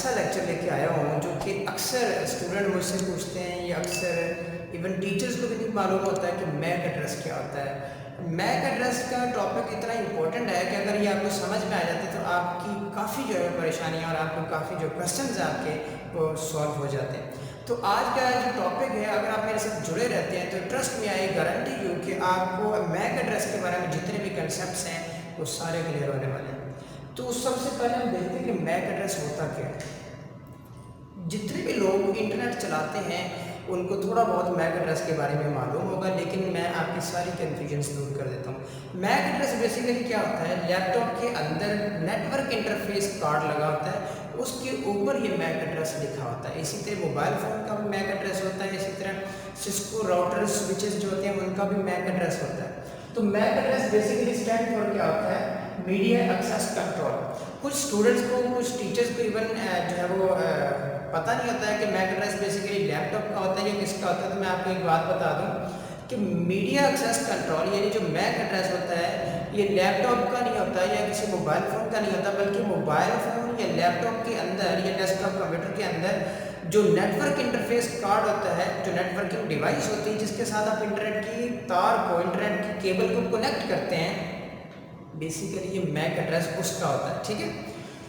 ऐसा लेक्चर लेके आया हूँ जो कि अक्सर स्टूडेंट मुझसे पूछते हैं, या अक्सर इवन टीचर्स को भी नहीं मालूम होता है कि मैक एड्रेस क्या होता है। मैक एड्रेस का टॉपिक इतना इंपॉर्टेंट है कि अगर ये आपको समझ में आ जाते तो आपकी काफ़ी जो है परेशानियाँ और आपको काफ़ी जो क्वेश्चंस हैं आपके वो सॉल्व हो जाते हैं। तो आज का जो टॉपिक है, अगर आप मेरे साथ जुड़े रहते हैं तो ट्रस्ट में आई गारंटी यू कि आपको मैक एड्रेस के बारे में जितने भी कंसेप्ट हैं वो सारे क्लियर होने वाले हैं। तो सबसे पहले हम देखते हैं कि मैक एड्रेस होता क्या है। जितने भी लोग इंटरनेट चलाते हैं उनको थोड़ा बहुत मैक एड्रेस के बारे में मालूम होगा, लेकिन मैं आपकी सारी कन्फ्यूजन्स दूर कर देता हूँ। मैक एड्रेस बेसिकली क्या होता है, लैपटॉप के अंदर नेटवर्क इंटरफेस कार्ड लगा होता है, उसके ऊपर ये मैक एड्रेस लिखा होता है। इसी तरह मोबाइल फ़ोन का भी मैक एड्रेस होता है, इसी तरह सिस्को राउटर स्विचेस जो होते हैं उनका भी मैक एड्रेस होता है। तो MAC address basically stand for क्या होता है, मीडिया एक्सेस कंट्रोल। कुछ स्टूडेंट्स को, कुछ टीचर्स को इवन जो है वो पता नहीं होता है कि मैक एड्रेस बेसिकली लैपटॉप का होता है या किसका होता है। तो मैं आपको एक बात बता दूं कि मीडिया एक्सेस कंट्रोल यानी जो मैक एड्रेस होता है ये लैपटॉप का नहीं होता या किसी मोबाइल फ़ोन का नहीं होता, बल्कि मोबाइल फ़ोन या लैपटॉप के अंदर या डेस्कटॉप कंप्यूटर के अंदर जो नेटवर्क इंटरफेस कार्ड होता है, जो नेटवर्किंग डिवाइस होती है जिसके साथ आप इंटरनेट की तार को, इंटरनेट की केबल को कनेक्ट करते हैं, बेसिकली ये मैक एड्रेस उसका होता है। ठीक है,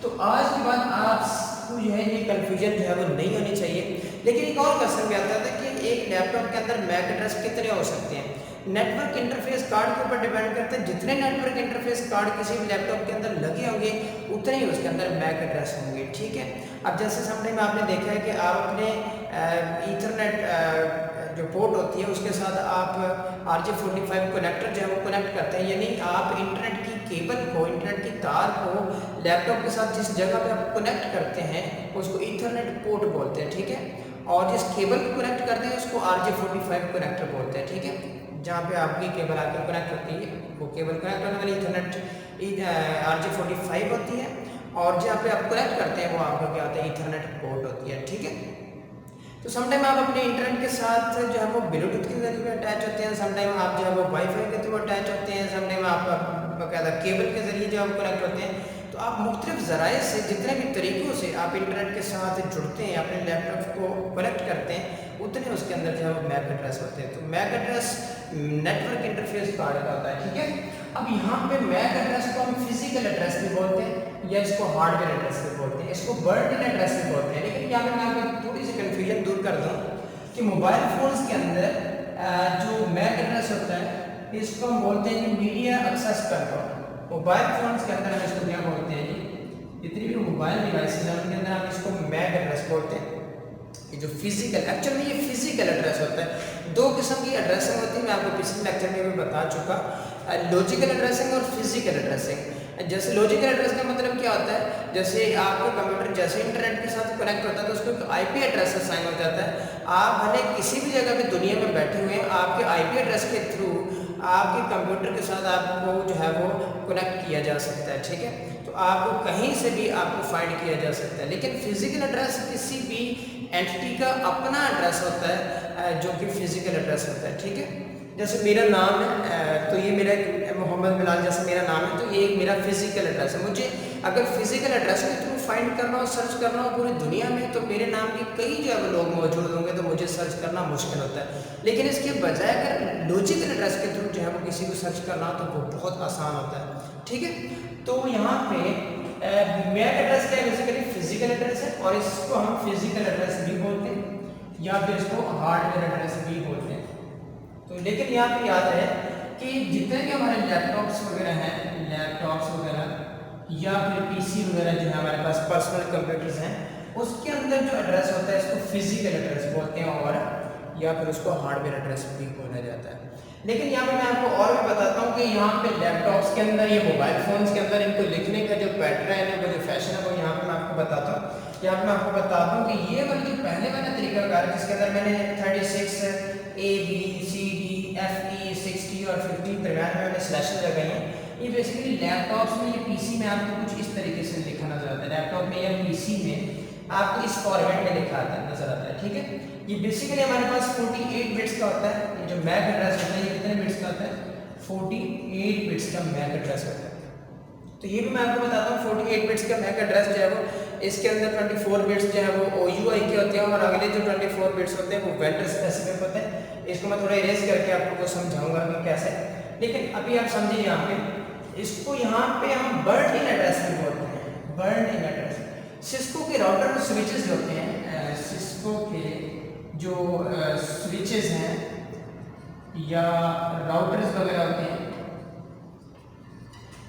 तो आज के बाद आपको जो है ये कन्फ्यूजन जो है वो नहीं होनी चाहिए। लेकिन एक और क्वेश्चन भी आता था कि एक लैपटॉप के अंदर मैक एड्रेस कितने हो सकते हैं। नेटवर्क इंटरफेस कार्ड के ऊपर डिपेंड करते हैं, जितने नेटवर्क इंटरफेस कार्ड किसी भी लैपटॉप के अंदर लगे होंगे उतने ही उसके अंदर मैक एड्रेस होंगे। ठीक है, अब जैसे समटाइम आपने देखा है कि आप अपने ईथरनेट जो पोर्ट होती है उसके साथ आप RJ45 कनेक्टर जो है वो कनेक्ट करते हैं, यानी आप इंटरनेट की केबल को, इंटरनेट की तार को लैपटॉप के साथ जिस जगह पे आप कनेक्ट करते हैं उसको ईथरनेट पोर्ट बोलते हैं। ठीक है, और जिस केबल को कनेक्ट करते हैं उसको RJ45 कनेक्टर बोलते हैं। ठीक है, जहाँ पे आपकी केबल आकर कनेक्ट होती है वो केबल कनेक्ट होने वाली ईथरनेट RJ45 होती है, और जहाँ पे आप कनेक्ट करते हैं वो आपका क्या होता है, ईथरनेट पोर्ट होती है। ठीक है, तो समटाइम आप अपने इंटरनेट के साथ जो है वो ब्लूटूथ के जरिए अटैच होते हैं, समटाइम आप जो है वो वाईफाई के थ्रू अटैच होते हैं, समटाइम आप बाकायदा केबल के जरिए जो आप कनेक्ट होते हैं। तो आप मुख्तलिफ ज़राए से, जितने भी तरीक़ों से आप इंटरनेट के साथ जुड़ते हैं, अपने लैपटॉप को कनेक्ट करते हैं, उतने उसके अंदर जो है वो मैक एड्रेस होते हैं। तो MAC address network interface card का होता है। ठीक है, अब यहाँ पे मैक एड्रेस को हम फिजिकल एड्रेस भी बोलते हैं या इसको हार्डवेयर एड्रेस भी बोलते हैं, इसको बर्ड एड्रेस भी बोलते हैं। लेकिन यहाँ पे मैं आपको थोड़ी सी कन्फ्यूजन दूर कर दूँ कि मोबाइल फ़ोन्स के अंदर जो मैक एड्रेस होता है इसको हम बोलते हैं कि media access control. Mobile phones के अंदर हम इसको क्या बोलते हैं जी, जितनी भी मोबाइल डिवाइसेज हैं उनके अंदर हम इसको मैक एड्रेस बोलते हैं। ये जो फिजिकल, एक्चुअल में ये फिजिकल एड्रेस होता है। दो किस्म की एड्रेसिंग होती है, मैं आपको पिछले लेक्चर में भी बता चुका, लॉजिकल एड्रेसिंग और फिजिकल एड्रेसिंग। जैसे लॉजिकल एड्रेस का मतलब क्या होता है, जैसे आपका कंप्यूटर जैसे इंटरनेट के साथ कनेक्ट होता है तो उसको एक IP एड्रेस असाइन हो जाता है। आप भले किसी भी जगह पे दुनिया में बैठे हुए हैं, आपके IP एड्रेस के थ्रू आपके कंप्यूटर के साथ आपको जो है वो कनेक्ट किया जा सकता है। ठीक है, तो आपको कहीं से भी आपको फाइंड किया जा सकता है। लेकिन फिजिकल एड्रेस किसी भी एंटिटी का अपना एड्रेस होता है जो कि फिजिकल एड्रेस होता है। ठीक है, जैसे मेरा नाम है तो ये मेरा मोहम्मद बिलाल जैसे मेरा नाम है, तो ये एक मेरा फिजिकल एड्रेस है। मुझे अगर फिजिकल एड्रेस के थ्रू फाइंड करना हो, सर्च करना हो पूरी दुनिया में, तो मेरे नाम के कई जो है लोग मौजूद होंगे तो मुझे सर्च करना मुश्किल होता है। लेकिन इसके बजाय अगर लॉजिकल एड्रेस के थ्रू जो है वो किसी को सर्च करना हो तो वो बहुत आसान होता है। ठीक है, तो यहाँ पे मैक एड्रेस क्या है, बेसिकली फिजिकल एड्रेस है, और इसको हम फिजिकल एड्रेस भी बोलते हैं या फिर इसको हार्डवेयर एड्रेस भी बोलते हैं। तो लेकिन यहाँ पे याद है कि जितने भी हमारे लैपटॉप्स वगैरह हैं, लैपटॉप्स वगैरह या फिर PC वगैरह जो है हमारे पास पर्सनल कंप्यूटर्स हैं, उसके अंदर जो एड्रेस होता है इसको फिजिकल एड्रेस बोलते हैं और या फिर उसको हार्डवेयर एड्रेस भी बोला जाता है। लेकिन यहाँ पे मैं आपको और भी बताता हूँ कि यहाँ पे लैपटॉप्स के अंदर या मोबाइल फ़ोन्स के अंदर इनको लिखने का जो पैटर्न है, वो जो फैशन है, वो यहाँ पे मैं आपको बताता हूँ। यहाँ पे मैं आपको बताता हूँ कि ये वाली जो पहले वाला तरीकाकार है जिसके अंदर मैंने 36 ABCDFE 60 और 50 दरम्यान में मैंने स्लैशेस लगाई हैं, ये बेसिकली लैपटॉप्स में या PC में आपको कुछ इस तरीके से लिखा नजर आता है। लैपटॉप में या PC में आपको इस फॉर्मेट में लिखा आता है नजर आता है। ठीक है, ये बेसिकली हमारे पास 48 बिट्स का होता है। ये जो मैक एड्रेस होता है ये कितने बिट्स का होता है, 48 बिट्स का मैक एड्रेस होता है। तो ये भी मैं आपको बताता हूँ 48 बिट्स का मैक एड्रेस जो है वो इसके अंदर 24 बिट्स जो है वो OUI के होते हैं और अगले जो 24 बिट्स होते हैं वो वेंडर स्पेसिफिक होते हैं। इसको मैं थोड़ा इरेज करके आपको समझाऊंगा कि कैसे, लेकिन अभी आप समझिए यहाँ पे इसको यहाँ पे हम बर्न इन एड्रेस भी बोलते हैं, बर्न इन एड्रेस। सिस्को के राउटर स्विचेस होते हैं, सिस्को के जो स्विचेस हैं या राउटर्स वगैरह होते हैं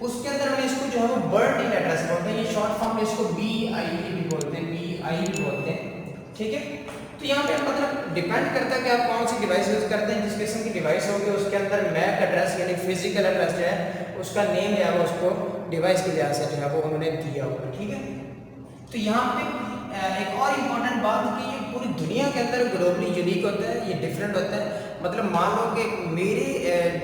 उसके अंदर हम इसको जो है वो बर्न इन एड्रेस बोलते हैं। ये शॉर्ट फॉर्म में इसको BIE भी बोलते हैं, BIE भी बोलते हैं, ठीक है। तो यहाँ पे मतलब डिपेंड करता है कि आप कौन सी डिवाइस यूज़ करते हैं। जिस किस्म की डिवाइस होगी उसके अंदर मैक एड्रेस यानी फिजिकल एड्रेस जो है उसका नेम जो है वो उसको डिवाइस के लिहाज से जो है वो उन्होंने दिया होगा, ठीक है। तो यहाँ पे एक और इम्पॉर्टेंट बात है कि ये पूरी दुनिया के अंदर ग्लोबली यूनिक होता है, ये डिफरेंट होता है। मतलब मान लो कि मेरे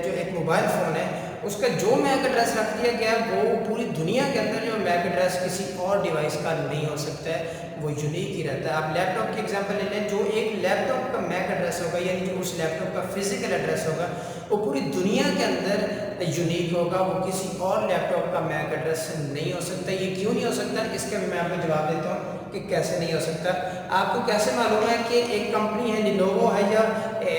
जो एक मोबाइल फ़ोन है उसका जो मैक एड्रेस रख दिया गया है वो पूरी दुनिया के अंदर जो मैक एड्रेस किसी और डिवाइस का नहीं हो सकता है, वो यूनिक ही रहता है। आप लैपटॉप की एग्जांपल ले लें, जो एक लैपटॉप का मैक एड्रेस होगा यानी जो उस लैपटॉप का फिजिकल एड्रेस होगा वो पूरी दुनिया के अंदर यूनिक होगा, वो किसी और लैपटॉप का मैक एड्रेस नहीं हो सकता। ये क्यों नहीं हो सकता, इसका भी मैं आपको जवाब देता हूँ कि कैसे नहीं हो सकता। आपको कैसे मालूम है कि एक कंपनी है लिनोवो है या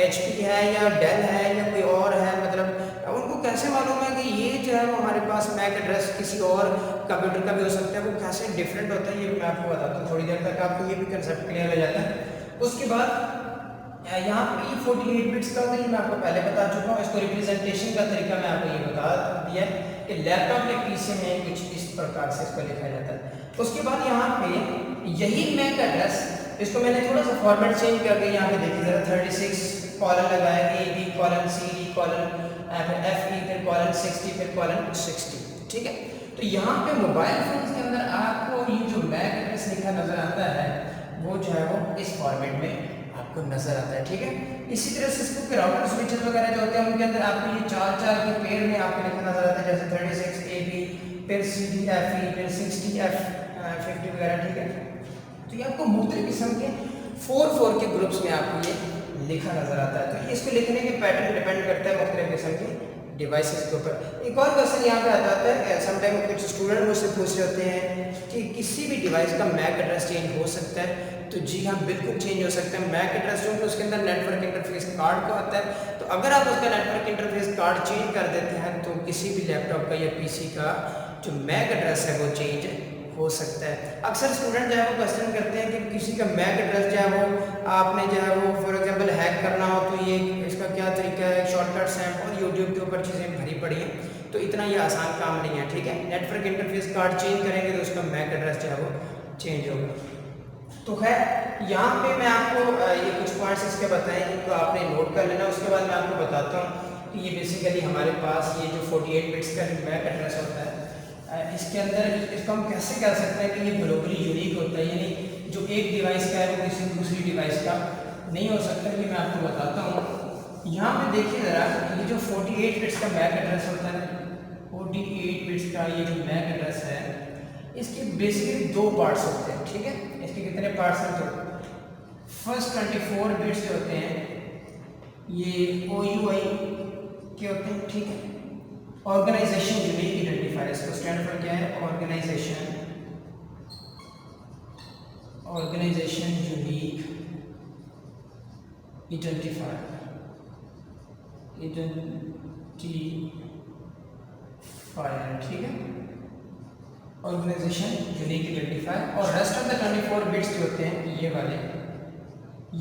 HP है या डेल है या कोई और है, मतलब उनको कैसे मालूम है कि ये जो है वो हमारे पास मैक एड्रेस किसी और कंप्यूटर का भी हो सकता है, वो कैसे डिफरेंट होता है ये मैं आपको बताता हूँ थोड़ी देर तक, आपको ये भी कंसेप्ट क्लियर हो जाता है। उसके बाद यहाँ पे ये 48 बिट्स का होता है, मैं आपको पहले बता चुका हूँ। इसको रिप्रेजेंटेशन का तरीका मैं आपको ये बता दिया कि लैपटॉप या PC में कुछ इस प्रकार से इसको लिखा जाता है। उसके बाद यहाँ पे यही मैक एड्रेस, इसको मैंने थोड़ा सा फॉर्मेट चेंज करके यहाँ पे देखिए जरा 36 कॉलन लगाया, AB colon CD colon FE फिर कॉलन 60 फिर कॉलन 60, ठीक है। तो यहाँ पे मोबाइल फोन के अंदर आपको ये जो मैक एड्रेस लिखा नजर आता है वो जो है वो इस फॉर्मेट में आपको नजर आता है, ठीक है। इसी तरह सिस्को के राउटर स्विचेस वगैरह जो होते हैं उनके अंदर आपको ये 4 के पेयर में आपको लिखा नजर आता है, जैसे 36 AB फिर CD FE फिर 60 F50 वगैरह, ठीक है। तो ये आपको मुख्तलिफ किस्म के 4 के ग्रुप्स में आपको ये लिखा नजर आता है। तो इसको लिखने के पैटर्न डिपेंड करता है मुख्तलिफ किस्म के डिवाइसेस के ऊपर। एक और क्वेश्चन यहाँ पे आता है, समटाइम कुछ स्टूडेंट मुझसे पूछ रहे होते हैं कि किसी भी डिवाइस का मैक एड्रेस चेंज हो सकता है। तो जी हाँ, बिल्कुल चेंज हो सकता है। मैक एड्रेस जो उसके अंदर नेटवर्क इंटरफेस कार्ड को आता है, तो अगर आप उसका नेटवर्क इंटरफेस कार्ड चेंज कर देते हैं तो किसी भी लैपटॉप का या PC का जो मैक एड्रेस है वो चेंज हो सकता है। अक्सर स्टूडेंट जो है वो क्वेश्चन करते हैं कि किसी का मैक एड्रेस जो है वो आपने जो है वो फॉर एग्जांपल हैक करना हो तो ये इसका क्या तरीका है, शॉर्टकट्स हैं और यूट्यूब के ऊपर चीज़ें भरी पड़ी हैं, तो इतना ये आसान काम नहीं है, ठीक है। नेटवर्क इंटरफेस कार्ड चेंज करेंगे तो उसका मैक एड्रेस जो है वो चेंज होगा। तो खैर यहाँ पे मैं आपको ये कुछ पॉइंट्स इसके बताएं, इनको आपने नोट कर लेना। उसके बाद मैं आपको बताता हूँ कि ये बेसिकली हमारे पास ये जो 48 बिट्स का जो मैक एड्रेस होता है इसके अंदर इसको हम कैसे कह सकते हैं कि ये ग्लोबली यूनिक होता है, यानी जो एक डिवाइस का है वो किसी दूसरी डिवाइस का नहीं हो सकता। ये मैं आपको बताता हूँ। यहाँ पे देखिए ज़रा, ये जो 48 बिट्स का मैक एड्रेस होता है, 48 बिट्स का ये जो मैक एड्रेस है इसके बेसिकली 2 पार्ट्स होते हैं, ठीक है। इसके कितने पार्ट्स हैं, तो फर्स्ट 24 बिट्स जो होते हैं ये OUI के होते हैं, ठीक है। ऑर्गेनाइजेशन यूनिक आइडेंटिफायर, इसको स्टैंड फॉर क्या है, ऑर्गेनाइजेशन यूनिक आइडेंटिफायर, ठीक है। Organisation unique identifier. और रेस्ट ऑफ द 24 बिट्स जो होते हैं ये वाले,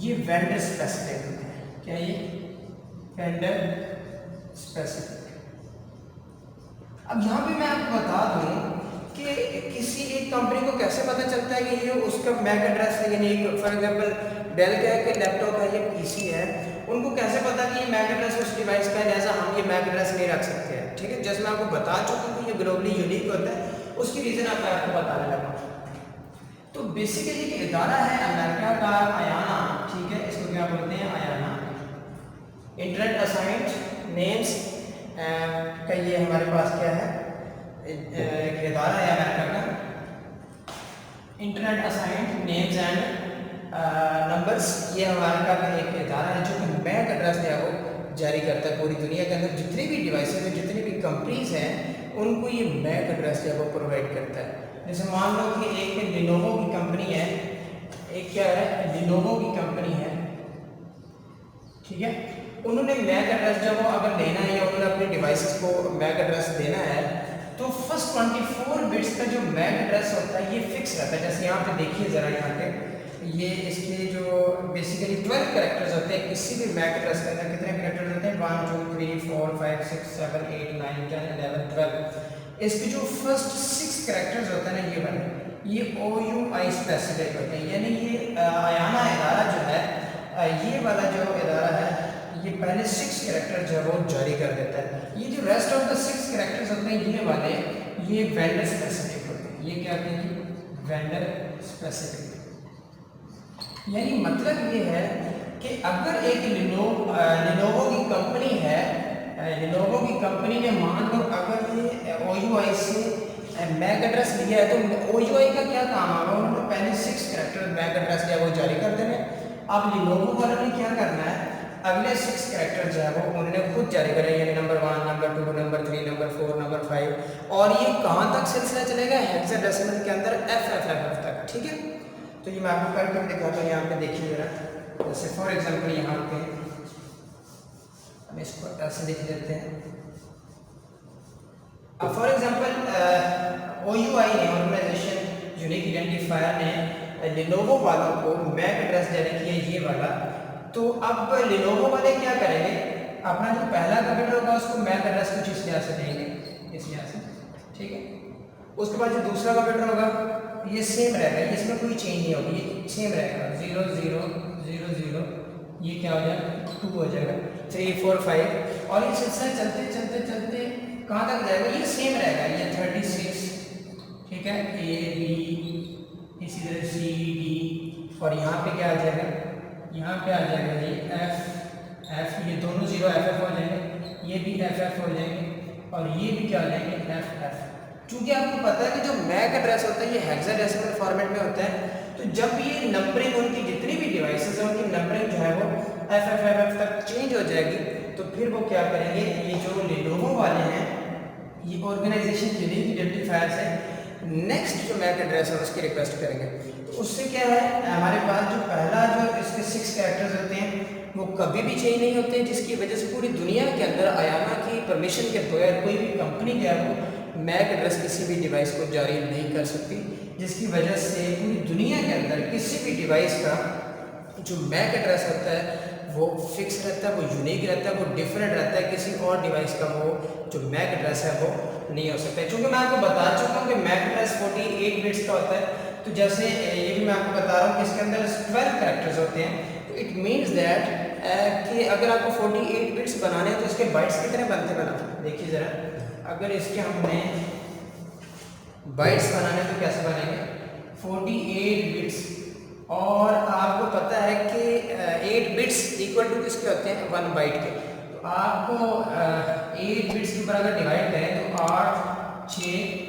ये वेंडर स्पेसिफिक होते हैं। क्या ये वेंडर स्पेसिफिक। अब यहाँ पे मैं आपको बता दूँ कि किसी एक कंपनी को कैसे पता चलता है कि ये उसका मैक एड्रेस है, यानी फॉर एग्जांपल डेल का एक लैपटॉप है या PC है, उनको कैसे पता कि ये मैक एड्रेस उस डिवाइस का है, लिहाजा हम ये मैक एड्रेस नहीं रख सकते हैं, ठीक है। जैसे मैं आपको बता चुका हूँ कि ये ग्लोबली यूनिक होता है, उसकी रीज़न मैं आपको बताने लगा। तो बेसिकली एक इदारा है अमेरिका का, आयाना, ठीक है, इसको क्या बोलते हैं, आयाना, इंटरनेट असाइंड नेम्स का ये हमारे पास क्या है, एक इदारा है अमेरिका का, internet assigned names and numbers. ये अमेरिका का एक इदारा है जो कि मैक एड्रेस जो है वो जारी करता है पूरी दुनिया के अंदर। जितनी भी डिवाइसेज हैं, जितनी भी कंपनीज हैं, उनको ये मैक एड्रेस जो है वो प्रोवाइड करता है। जैसे मान लो कि एक लिनोवो की कंपनी है, एक क्या है लिनोवो की कंपनी है, ठीक है। उन्होंने मैक एड्रेस जब वो अगर लेना है या उन्होंने अपने डिवाइसेस को मैक एड्रेस देना है तो फर्स्ट 24 बिट्स का जो मैक एड्रेस होता है ये फिक्स रहता है। जैसे यहाँ पे देखिए ज़रा, यहाँ पे ये इसके जो बेसिकली 12 कैरेक्टर्स होते हैं किसी भी मैक एड्रेस के अंदर। कितने कैरेक्टर्स होते हैं? 1 2 3 4 5 6 7 8 9 10 11 12। इसके जो फर्स्ट 6 कैरेक्टर्स होते हैं ना, ये वाले, ये OUI स्पेसिफिक होते हैं, यानी ये आयाना इदारा जो है, ये वाला जो इदारा है, ये पहले 6 कैरेक्टर जो है वो जारी कर देता है। ये जो रेस्ट ऑफ द 6 कैरेक्टर्स होते हैं ये वाले, ये वेंडर स्पेसिफिक होते हैं। ये क्या कहते हैं? Vendor specific. यानी मतलब ये है कि अगर एक लिनोवो की कंपनी है, लिनोवो की कंपनी ने मान लो अगर ये OUI से मैक एड्रेस लिया है तो OUI का क्या काम होगा? उन्होंने पहले 6 कैरेक्टर मैक एड्रेस जो है वो जारी कर देने। अब लिनोवो वालों ने क्या करना है? अगले 6 कैरेक्टर जो है वो उन्होंने खुद जारी करें, यानी number 1, number 2, number 3, number 4, number 5, और ये कहाँ तक सिलसिला चलेगा? हेक्साडेसिमल के अंदर FFFF तक, ठीक है। तो ये मैं आपको करके दिखाता हूँ। यहाँ पे देखिए जरा, जैसे फॉर एग्जांपल यहाँ पे हम इसको ऐसे लिख देते हैं। अब फॉर एग्जांपल OUI ने, ऑर्गेनाइजेशन यूनिक आइडेंटिफायर ने लिनोवो वालों को मैक एड्रेस जारी किया ये वाला। तो अब लिनोवो वाले क्या करेंगे? अपना जो पहला कंप्यूटर होगा उसको मैक एड्रेस कुछ इस लिहाज से देंगे, इस लिहाज से, ठीक है। उसके बाद जो दूसरा कंप्यूटर होगा ये सेम रहेगा, इसमें कोई चेंज नहीं होगी, ये सेम रहेगा, 0 0 0 0, ये क्या हो जाएगा? 2 हो जाएगा, 3 4 5, और ये सिलसिला चलते चलते चलते कहाँ तक जाएगा? ये सेम रहेगा, ये 36, ठीक है, A B, इसी तरह C D, और यहाँ पे क्या आ जाएगा? यहाँ पे आ जाएगा ये F, ये दोनों 0 FF हो जाएंगे, ये भी FF हो जाएंगे, और ये भी क्या हो जाएंगे? FF। क्योंकि आपको पता है कि जो मैक एड्रेस होता है ये हेक्साडेसिमल फॉर्मेट में होता है, तो जब ये नंबरिंग उनकी जितनी भी डिवाइसेस हैं उनकी नंबरिंग जो है वो FFFF तक चेंज हो जाएगी। तो फिर वो क्या करेंगे? ये जो लिनोवो वाले हैं, ये ऑर्गेनाइजेशन यूनिक आइडेंटिफायर से नेक्स्ट जो मैक एड्रेस है उसकी रिक्वेस्ट करेंगे। तो उससे क्या है, हमारे पास जो पहला जो इसके 6 कैरेक्टर्स होते हैं वो कभी भी चेंज नहीं होते हैं, जिसकी वजह से पूरी दुनिया के अंदर आयाना की परमिशन के बगैर कोई भी कंपनी जो है वो मैक एड्रेस किसी भी डिवाइस को जारी नहीं कर सकती, जिसकी वजह से पूरी दुनिया के अंदर किसी भी डिवाइस का जो मैक एड्रेस होता है वो फिक्स रहता है, वो यूनिक रहता है, वो डिफरेंट रहता है। किसी और डिवाइस का वो जो मैक एड्रेस है वो नहीं हो सकता है। क्योंकि मैं आपको बता चुका हूँ कि मैक एड्रेस 48 बिट्स का होता है। तो जैसे ये भी मैं आपको बता रहा हूँ कि इसके अंदर 12 कैरेक्टर्स होते हैं। तो इट मीन्स दैट कि अगर आपको 48 बिट्स बनाने हैं तो इसके बाइट्स कितने बनते बनाते? देखिए ज़रा, अगर इसके हमने बाइट्स बनाने तो कैसे बनेंगे? 48 बिट्स, और आपको पता है कि 8 बिट्स इक्वल टू किसके होते हैं? 1 बाइट के। तो आपको 8 बिट्स के ऊपर अगर डिवाइड करें तो 8 6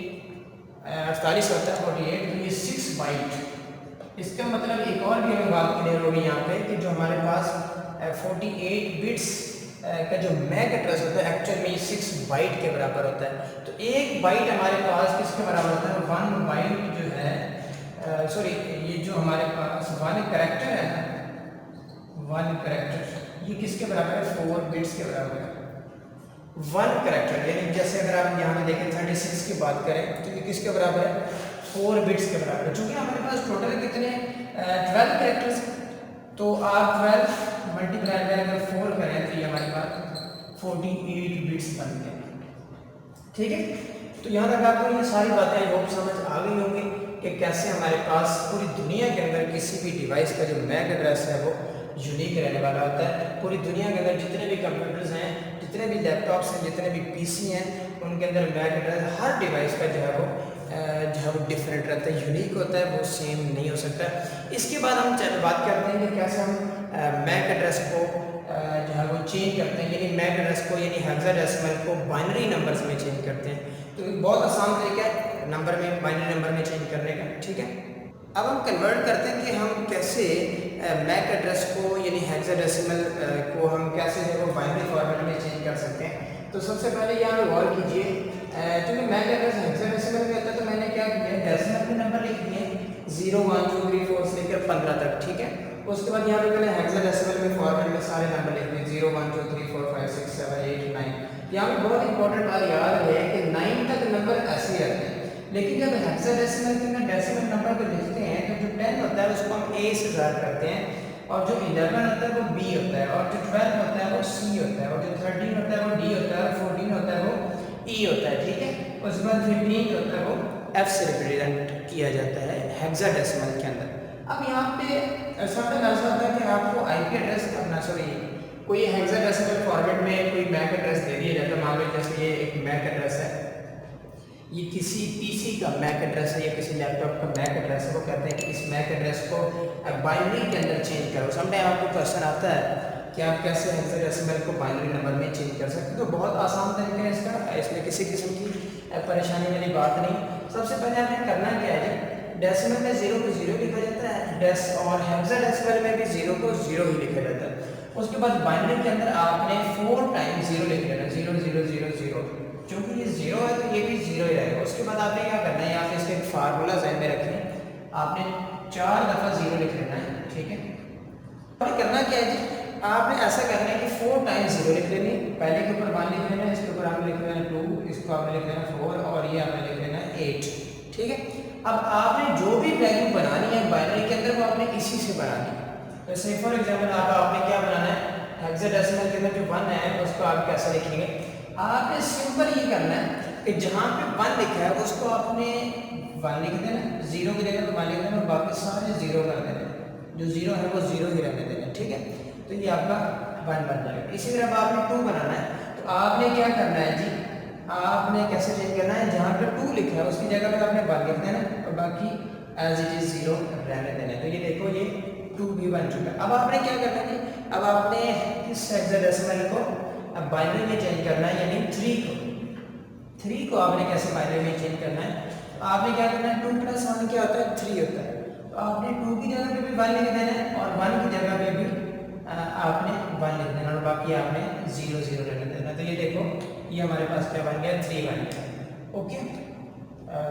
48 होता है 48, तो ये 6 बाइट। इसका मतलब एक और भी हमें बात क्लियर होगी यहाँ पे कि जो हमारे पास 48 बिट्स का जो मैक एड्रेस होता है एक्चुअल में 6 बाइट के बराबर होता है। तो एक बाइट हमारे पास किसके बराबर होता है? 1 बाइट जो है, सॉरी, ये जो हमारे पास 1 कैरेक्टर है ना, 1 कैरेक्टर ये किसके बराबर है? 4 बिट्स के बराबर है। 1 कैरेक्टर, यानी जैसे अगर आप यहाँ पे देखें 36 की बात करें तो ये किसके बराबर है? 4 बिट्स के बराबर है। चूँकि हमारे पास टोटल कितने 12 कैरेक्टर्स, तो आप 12 मल्टीप्लाई में अगर 4 करें तो ये हमारे पास 48 बिट्स बन गए, ठीक है। तो यहाँ तक आपको ये सारी बातें आई होप समझ आ गई होंगी कि कैसे हमारे पास पूरी दुनिया के अंदर किसी भी डिवाइस का जो मैक एड्रेस है वो यूनिक रहने वाला होता है। पूरी दुनिया के अंदर जितने भी कंप्यूटर्स हैं, जितने भी लैपटॉप्स हैं, जितने भी पीसी हैं, उनके अंदर मैक एड्रेस हर डिवाइस का जो है वो डिफरेंट रहता है, यूनिक होता है, वो सेम नहीं हो सकता। इसके बाद हम बात करते हैं कि कैसे हम मैक एड्रेस को जो है वो चेंज करते हैं, यानी मैक एड्रेस को यानी हेक्साडेसिमल को बाइनरी नंबर्स में चेंज करते हैं। तो बहुत आसान तरीका है नंबर में, बाइनरी नंबर में चेंज करने का, ठीक है। अब हम कन्वर्ट करते हैं कि हम कैसे मैक एड्रेस को यानी हेक्साडेसिमल को हम कैसे जो है वो बाइनरी फॉर्मेट में चेंज कर सकते हैं। तो सबसे पहले यहाँ पे गौर कीजिए क्योंकि मैक एड्रेस हेक्साडेसिमल में होता है तो मैंने क्या किया, डेसिमल में नंबर लिख दिए 0 1 2 3 4 से लेकर 15 तक, ठीक है। उसके बाद यहाँ पे मैंने हेक्साडेसिमल में फॉर्मेट में सारे नंबर लिख दिए 0 1 2 3 4 5 6 7 8 9। यहाँ पे बहुत इंपॉर्टेंट बात याद है कि 9 तक नंबर ऐसे ही रहते हैं, लेकिन जब हेक्साडेसिमल के अंदर डेसिमल नंबर को लिखते हैं तो जो 10 होता है उसको हम A से ज़ाहिर करते हैं, और जो 11 होता है वो B होता है, और जो 12 होता है वो C होता है, और जो 13 होता है वो D होता है, और 14 होता है वो E होता है, ठीक है। उसके बाद 15 जो होता है वो F से रिप्रेजेंट किया जाता है हेक्साडेसिमल के अंदर। अब यहाँ पे समटाइम ऐसा होता है कि आपको IP एड्रेस अपना सॉरी कोई हेक्साडेसिमल फॉर्मेट में कोई मैक एड्रेस दे दिया जाता है। मान लो जैसे ये एक मैक एड्रेस है, ये किसी पीसी का मैक एड्रेस है या किसी लैपटॉप का मैक एड्रेस है, वो कहते हैं कि इस मैक एड्रेस को बाइनरी के अंदर चेंज करो। समटाइम आपको क्वेश्चन आता है कि आप कैसे हेक्साडेसिमल को बाइनरी नंबर में चेंज कर सकते हैं, तो बहुत आसान तरीका है इसका, इसमें किसी किस्म की परेशानी वाली बात नहीं। सबसे पहले आपने करना क्या है, डेसिमल में 0 को 0 लिखा जाता है, और हेक्साडेसिमल में भी 0 को 0 ही लिखा जाता है। उसके बाद बाइनरी के अंदर आपने 4 टाइम्स 0 लिख लेना, 0 0 0 0, क्योंकि ये 0 है तो ये भी 0 ही रहेगा। उसके बाद आपने क्या करना है, यहाँ पे इसका एक फार्मूला ज़हन में रखें, आपने 4 दफ़ा 0 लिख लेना है, ठीक है। और करना क्या है जी, आपने ऐसा करना है कि 4 टाइम्स 0 लिख लेनी, पहले के ऊपर 1 लिख लेना है, इसके ऊपर आपने लिख लेना 2, इसको आपने लिख लेना 4, और ये आपने लिख लेना 8, ठीक है। अब आपने जो भी वैल्यू बनानी है बाइनरी के अंदर वो आपने इसी से बनानी है। जैसे फॉर एग्जाम्पल आपने क्या बनाना है, हेक्साडेसिमल के अंदर जो 1 है उसको आप कैसे लिखेंगे, आपने सिंपल ये करना है कि जहाँ पे 1 लिखा है उसको आपने 1 लिख देना, 0 की जगह पे 1 लिख देना, और बाकी सारे 0 कर देना, जो 0 है वो 0 ही रहने देना, ठीक है। तो ये आपका 1 बन जाएगा। इसी तरह आपने 2 बनाना है, तो आपने क्या करना है जी, आपने कैसे चेंज करना है, जहाँ पे 2 लिखा है उसकी जगह पे आपने 1 लिख देना, और बाकी एज इट इज 0 रहने देना। तो ये देखो ये 2 भी बन चुका है। अब आपने क्या करना है जी, अब आपने इस हेक्साडेसिमल को अब बाइनरी में चेंज करना है, यानी 3 को आपने कैसे बाइनरी में चेंज करना है, तो आपने क्या करना है, 2 + 1 क्या होता है, 3 होता है। तो आपने 2 की जगह पे भी 1 लिख देना है, और 1 की जगह पे भी आपने 1 लिख देना, और बाकी आपने 0 0 रहने देना। तो ये देखो ये हमारे पास क्या बन गया, 3 बन गया, ओके।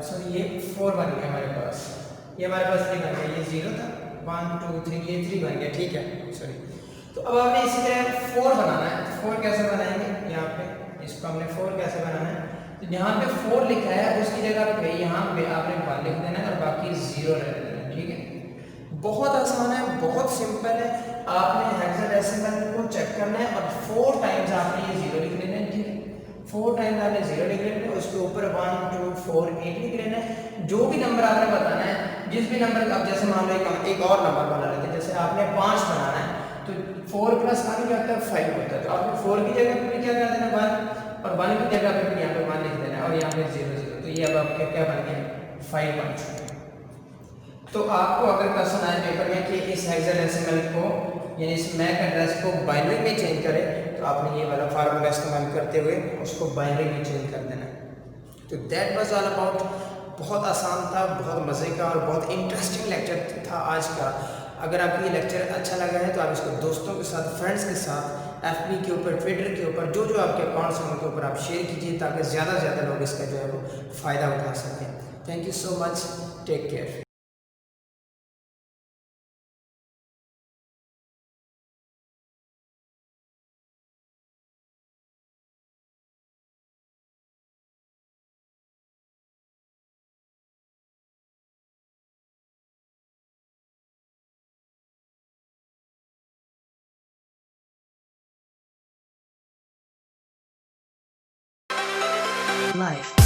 सॉरी ये 4 बन गया हमारे पास, ये हमारे पास 3 बन गया, ये 0 था, 1 2 3, ये 3 बन गया, ठीक है, सॉरी। तो अब आपने इसी तरह 4 बनाना है, 4 कैसे बनाएंगे, यहाँ पे इसको हमने 4 कैसे बनाना है, तो यहाँ पे 4 लिखा है उसकी जगह पे यहाँ पे आपने 1 लिख देना है, और बाकी 0 रह देना, ठीक है। बहुत आसान है, बहुत सिंपल है। आपने हेक्साडेसिमल को चेक करना है और 4 टाइम्स आपने ये 0 लिख लेना है, ठीक है। 4 टाइम्स आपने 0 लिख लेना है, उसके ऊपर 1 2 4 8 लिख लेना है। जो भी नंबर आपने बताना है, जिस भी नंबर का, जैसे मान लो एक और नंबर बना लेते हैं, जैसे आपने 5 बनाना है, तो 4 + 1 क्या होता है, 5 होता है। तो आपने 4 की जगह पे क्या कर देना, 1, और 1 की जगह पे यहाँ पे 1 लिख देना है, और यहाँ पे 0 0। तो ये अब आपके क्या बन गया, 5 बन चुका है। तो आपको अगर क्वेश्चन आए पेपर में कि इस हेक्साडेसिमल को यानी इस मैक एड्रेस को बाइनरी में चेंज करें, तो आपने ये वाला फार्मूला इस्तेमाल करते हुए उसको बाइनरी में चेंज कर देना है। तो दैट वाज ऑल अबाउट, बहुत आसान था, बहुत मज़े का और बहुत इंटरेस्टिंग लेक्चर था आज का। अगर आपको ये लेक्चर अच्छा लगा है तो आप इसको दोस्तों के साथ, फ्रेंड्स के साथ, FB के ऊपर, ट्विटर के ऊपर, जो जो आपके अकाउंट्स हैं उनके ऊपर आप शेयर कीजिए, ताकि ज़्यादा से ज़्यादा लोग इसका जो है वो फ़ायदा उठा सकें। Thank you so much, take care. Life.